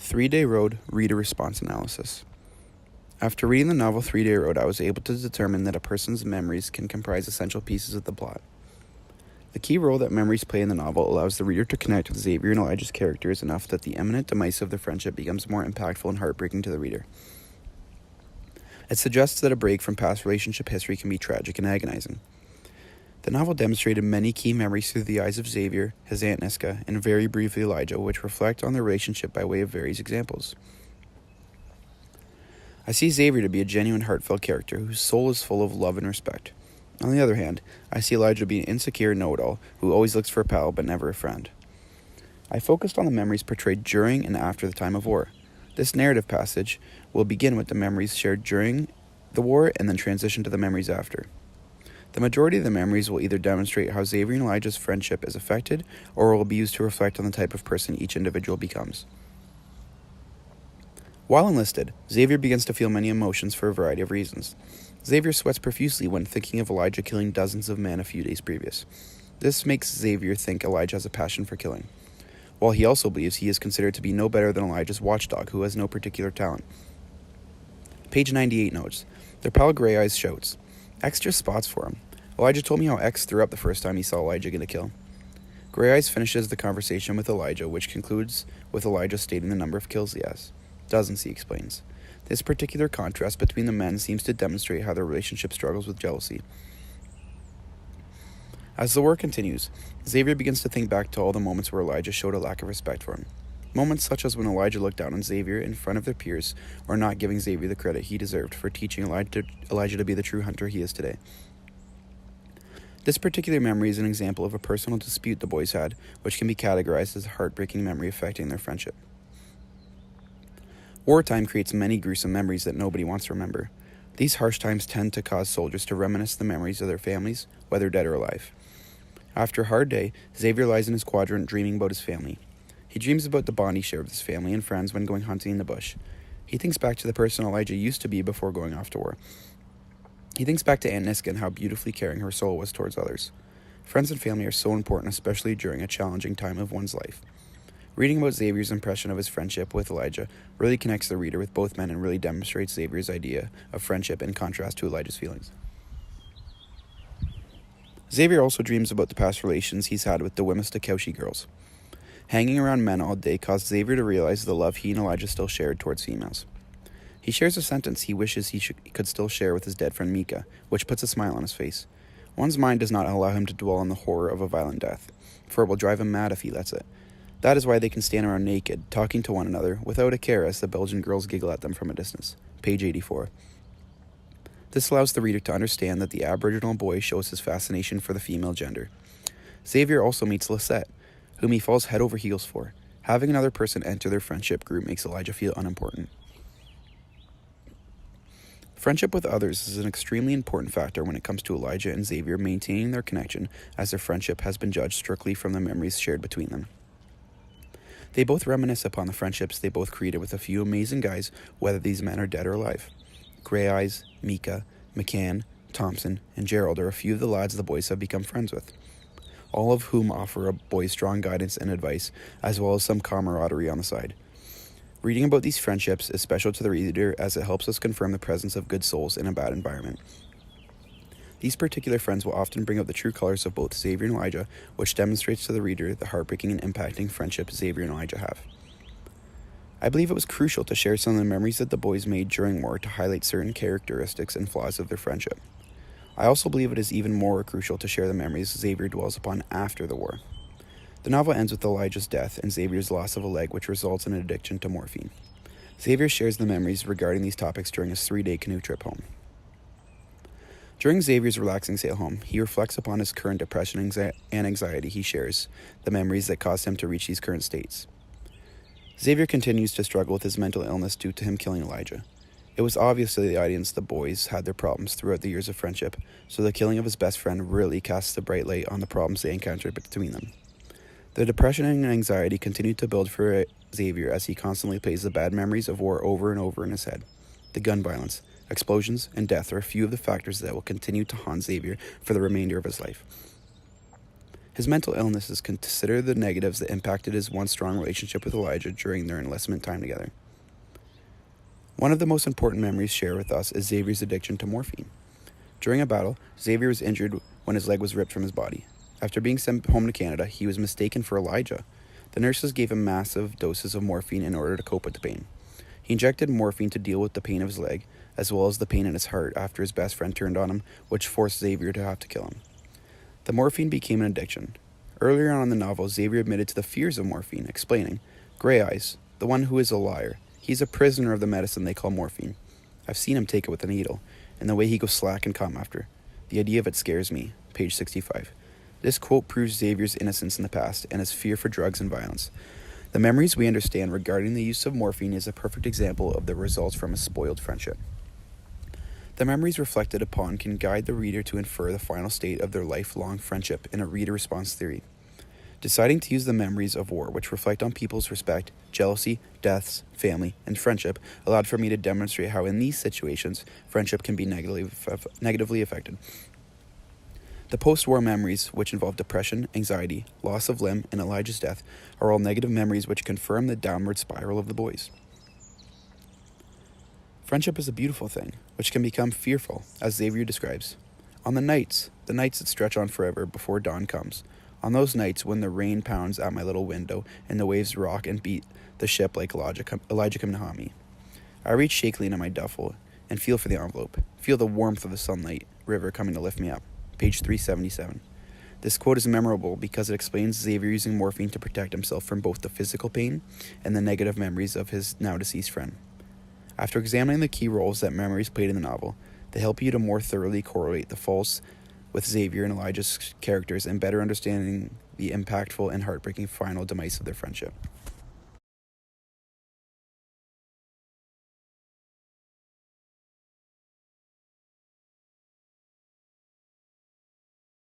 3-Day Road Reader Response Analysis. After reading the novel 3-Day Road, I was able to determine that a person's memories can comprise essential pieces of the plot. The key role that memories play in the novel allows the reader to connect with Xavier and Elijah's characters enough that the imminent demise of their friendship becomes more impactful and heartbreaking to the reader. It suggests that a break from past relationship history can be tragic and agonizing. The novel demonstrated many key memories through the eyes of Xavier, his Aunt Niska, and very briefly Elijah, which reflect on their relationship by way of various examples. I see Xavier to be a genuine, heartfelt character whose soul is full of love and respect. On the other hand, I see Elijah to be an insecure know-it-all who always looks for a pal but never a friend. I focused on the memories portrayed during and after the time of war. This narrative passage will begin with the memories shared during the war and then transition to the memories after. The majority of the memories will either demonstrate how Xavier and Elijah's friendship is affected or will be used to reflect on the type of person each individual becomes. While enlisted, Xavier begins to feel many emotions for a variety of reasons. Xavier sweats profusely when thinking of Elijah killing dozens of men a few days previous. This makes Xavier think Elijah has a passion for killing, while he also believes he is considered to be no better than Elijah's watchdog who has no particular talent. Page 98 notes, their pal Grey Eyes shouts, "X just spots for him. Elijah told me how X threw up the first time he saw Elijah get a kill." Grey Eyes finishes the conversation with Elijah, which concludes with Elijah stating the number of kills he has. Dozens, he explains. This particular contrast between the men seems to demonstrate how their relationship struggles with jealousy. As the war continues, Xavier begins to think back to all the moments where Elijah showed a lack of respect for him. Moments such as when Elijah looked down on Xavier in front of their peers, or not giving Xavier the credit he deserved for teaching Elijah to be the true hunter he is today. This particular memory is an example of a personal dispute the boys had, which can be categorized as a heartbreaking memory affecting their friendship. Wartime creates many gruesome memories that nobody wants to remember. These harsh times tend to cause soldiers to reminisce the memories of their families, whether dead or alive. After a hard day, Xavier lies in his quadrant dreaming about his family. He dreams about the bond he shared with his family and friends when going hunting in the bush. He thinks back to the person Elijah used to be before going off to war. He thinks back to Aunt Niska and how beautifully caring her soul was towards others. Friends and family are so important, especially during a challenging time of one's life. Reading about Xavier's impression of his friendship with Elijah really connects the reader with both men and really demonstrates Xavier's idea of friendship in contrast to Elijah's feelings. Xavier also dreams about the past relations he's had with the Wimistokoshi girls. Hanging around men all day caused Xavier to realize the love he and Elijah still shared towards females. He shares a sentence he wishes he could still share with his dead friend Mika, which puts a smile on his face. One's mind does not allow him to dwell on the horror of a violent death, for it will drive him mad if he lets it. That is why they can stand around naked, talking to one another, without a care as the Belgian girls giggle at them from a distance. Page 84. This allows the reader to understand that the Aboriginal boy shows his fascination for the female gender. Xavier also meets Lisette, whom he falls head over heels for. Having another person enter their friendship group makes Elijah feel unimportant. Friendship with others is an extremely important factor when it comes to Elijah and Xavier maintaining their connection, as their friendship has been judged strictly from the memories shared between them. They both reminisce upon the friendships they both created with a few amazing guys, whether these men are dead or alive. Grey Eyes, Mika, McCann, Thompson, and Gerald are a few of the lads the boys have become friends with, all of whom offer a boy strong guidance and advice, as well as some camaraderie on the side. Reading about these friendships is special to the reader as it helps us confirm the presence of good souls in a bad environment. These particular friends will often bring out the true colors of both Xavier and Elijah, which demonstrates to the reader the heartbreaking and impacting friendship Xavier and Elijah have. I believe it was crucial to share some of the memories that the boys made during war to highlight certain characteristics and flaws of their friendship. I also believe it is even more crucial to share the memories Xavier dwells upon after the war. The novel ends with Elijah's death and Xavier's loss of a leg, which results in an addiction to morphine. Xavier shares the memories regarding these topics during his 3-day canoe trip home. During Xavier's relaxing sail home, he reflects upon his current depression and anxiety. He shares the memories that caused him to reach these current states. Xavier continues to struggle with his mental illness due to him killing Elijah. It was obvious to the audience the boys had their problems throughout the years of friendship, so the killing of his best friend really casts a bright light on the problems they encountered between them. The depression and anxiety continued to build for Xavier as he constantly plays the bad memories of war over and over in his head. The gun violence, explosions, and death are a few of the factors that will continue to haunt Xavier for the remainder of his life. His mental illnesses consider the negatives that impacted his once strong relationship with Elijah during their enlistment time together. One of the most important memories shared with us is Xavier's addiction to morphine. During a battle, Xavier was injured when his leg was ripped from his body. After being sent home to Canada, he was mistaken for Elijah. The nurses gave him massive doses of morphine in order to cope with the pain. He injected morphine to deal with the pain of his leg, as well as the pain in his heart after his best friend turned on him, which forced Xavier to have to kill him. The morphine became an addiction. Earlier on in the novel, Xavier admitted to the fears of morphine, explaining, "Gray Eyes, the one who is a liar. He's a prisoner of the medicine they call morphine. I've seen him take it with a needle, and the way he goes slack and calm after. The idea of it scares me." Page 65. This quote proves Xavier's innocence in the past and his fear for drugs and violence. The memories we understand regarding the use of morphine is a perfect example of the results from a spoiled friendship. The memories reflected upon can guide the reader to infer the final state of their lifelong friendship in a reader response theory. Deciding to use the memories of war, which reflect on people's respect, jealousy, deaths, family, and friendship, allowed for me to demonstrate how in these situations, friendship can be negatively affected. The post-war memories, which involve depression, anxiety, loss of limb, and Elijah's death, are all negative memories which confirm the downward spiral of the boys. Friendship is a beautiful thing, which can become fearful, as Xavier describes. On the nights that stretch on forever before dawn comes, on those nights when the rain pounds at my little window and the waves rock and beat the ship like Elijah coming to haunt me, I reach shakily into my duffel and feel for the envelope, feel the warmth of the sunlight river coming to lift me up. Page 377. This quote is memorable because it explains Xavier using morphine to protect himself from both the physical pain and the negative memories of his now-deceased friend. After examining the key roles that memories played in the novel, they help you to more thoroughly correlate the false with Xavier and Elijah's characters and better understanding the impactful and heartbreaking final demise of their friendship.